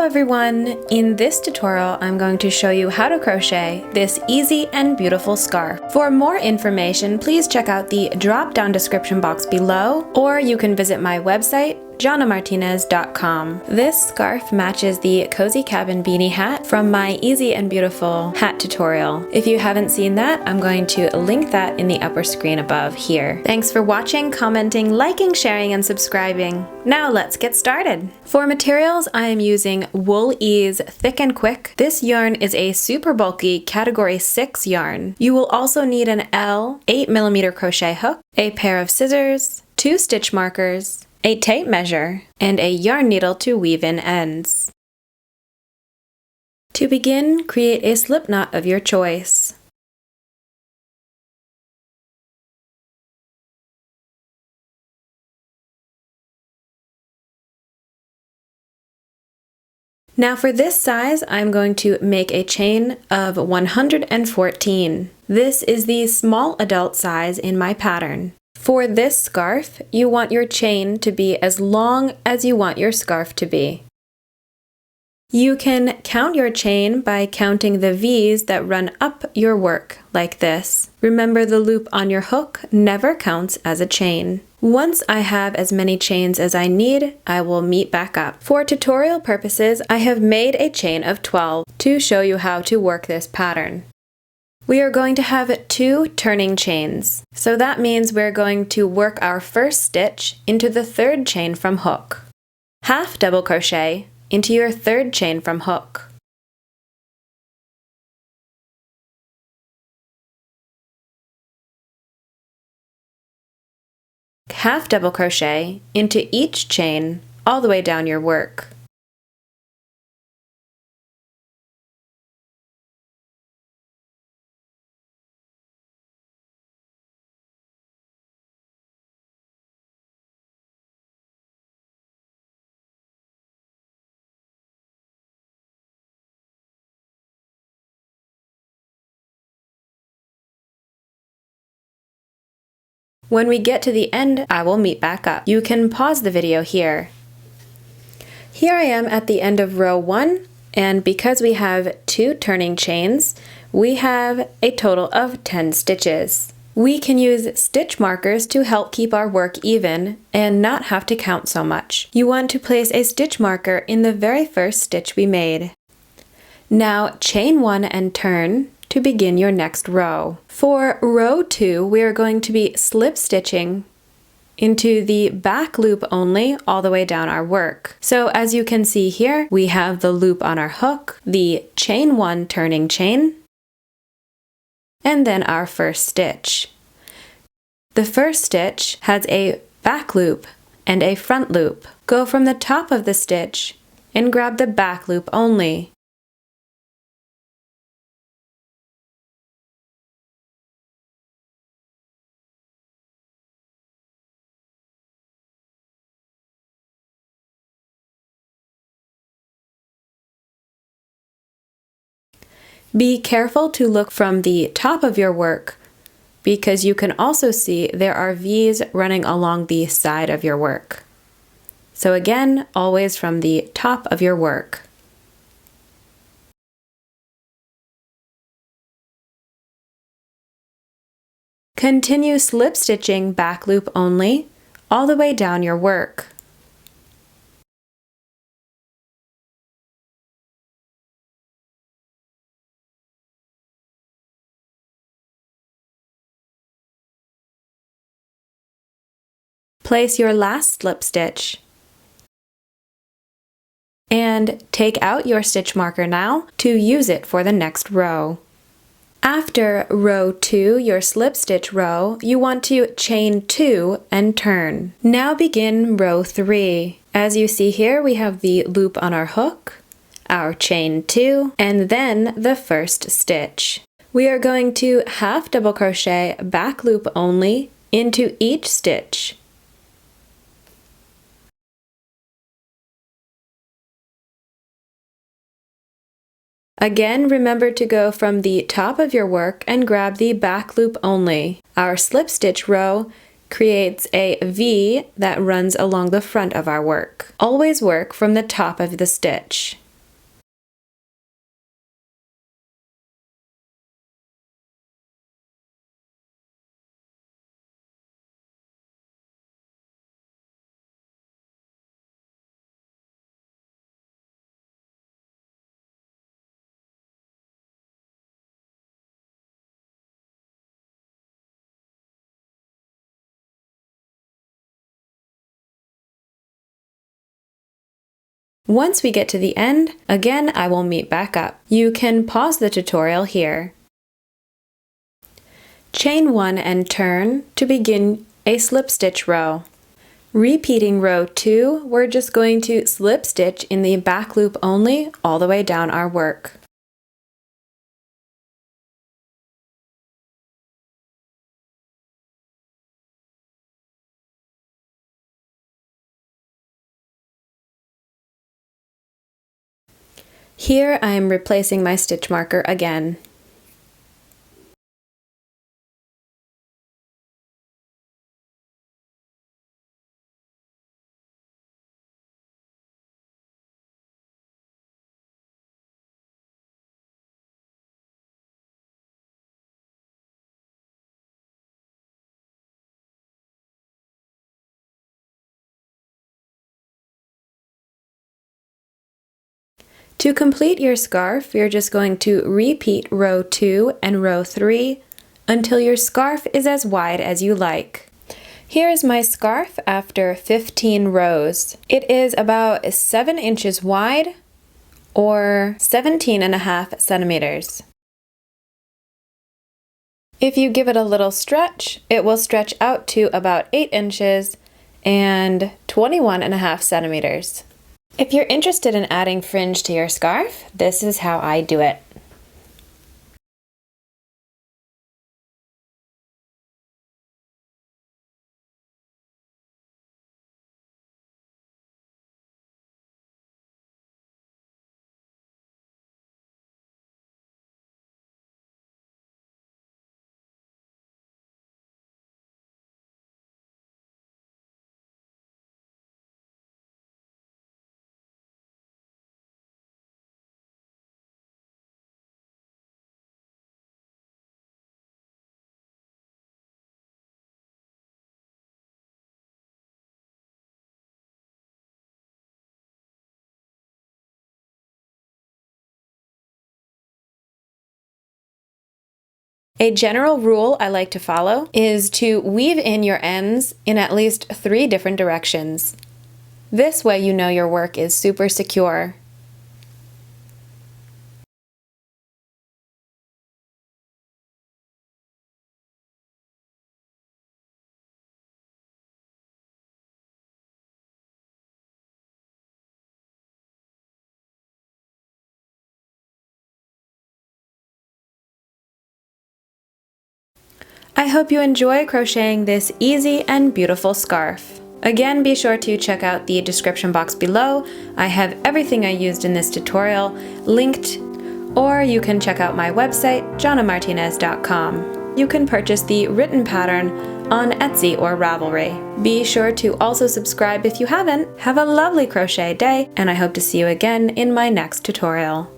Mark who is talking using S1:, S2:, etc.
S1: everyone! In this tutorial, I'm going to show you how to crochet this easy and beautiful scarf. For more information, please check out the drop-down description box below, or you can visit my website, JanaMartinez.com. This scarf matches the Cozy Cabin beanie hat from my easy and beautiful hat tutorial. If you haven't seen that, I'm going to link that in the upper screen above here. Thanks for watching, commenting, liking, sharing, and subscribing. Now let's get started. For materials, I am using Wool Ease Thick and Quick. This yarn is a super bulky category 6 yarn. You will also need an L 8mm crochet hook, a pair of scissors, 2 stitch markers, a tape measure, and a yarn needle to weave in ends. To begin, create a slip knot of your choice. Now for this size, I'm going to make a chain of 114. This is the small adult size in my pattern. For this scarf, you want your chain to be as long as you want your scarf to be. You can count your chain by counting the V's that run up your work, like this. Remember, the loop on your hook never counts as a chain. Once I have as many chains as I need, I will meet back up. For tutorial purposes, I have made a chain of 12 to show you how to work this pattern. We are going to have 2 turning chains, so that means we're going to work our first stitch into the 3rd chain from hook. Half double crochet into your 3rd chain from hook. Half double crochet into each chain all the way down your work. When we get to the end, I will meet back up. You can pause the video here. Here I am at the end of row 1, and because we have 2 turning chains, we have a total of 10 stitches. We can use stitch markers to help keep our work even and not have to count so much. You want to place a stitch marker in the very first stitch we made. Now chain 1 and turn to begin your next row. For row 2, we are going to be slip stitching into the back loop only all the way down our work. So as you can see here, we have the loop on our hook, the chain 1 turning chain, and then our first stitch. The first stitch has a back loop and a front loop. Go from the top of the stitch and grab the back loop only. Be careful to look from the top of your work, because you can also see there are V's running along the side of your work. So again, always from the top of your work. Continue slip stitching back loop only all the way down your work. Place your last slip stitch and take out your stitch marker now to use it for the next row. After row 2, your slip stitch row, you want to chain 2 and turn. Now begin row 3. As you see here, we have the loop on our hook, our chain 2, and then the first stitch. We are going to half double crochet back loop only into each stitch. Again, remember to go from the top of your work and grab the back loop only. Our slip stitch row creates a V that runs along the front of our work. Always work from the top of the stitch. Once we get to the end, again I will meet back up. You can pause the tutorial here. Chain 1 and turn to begin a slip stitch row. Repeating row 2, we're just going to slip stitch in the back loop only all the way down our work. Here I am replacing my stitch marker again. To complete your scarf, you're just going to repeat row 2 and row 3 until your scarf is as wide as you like. Here is my scarf after 15 rows. It is about 7 inches wide or 17.5 centimeters. If you give it a little stretch, it will stretch out to about 8 inches and 21.5 centimeters. If you're interested in adding fringe to your scarf, this is how I do it. A general rule I like to follow is to weave in your ends in at least 3 different directions. This way you know your work is super secure. I hope you enjoy crocheting this easy and beautiful scarf. Again, be sure to check out the description box below. I have everything I used in this tutorial linked, or you can check out my website, jonnamartinez.com. You can purchase the written pattern on Etsy or Ravelry. Be sure to also subscribe if you haven't. Have a lovely crochet day, and I hope to see you again in my next tutorial.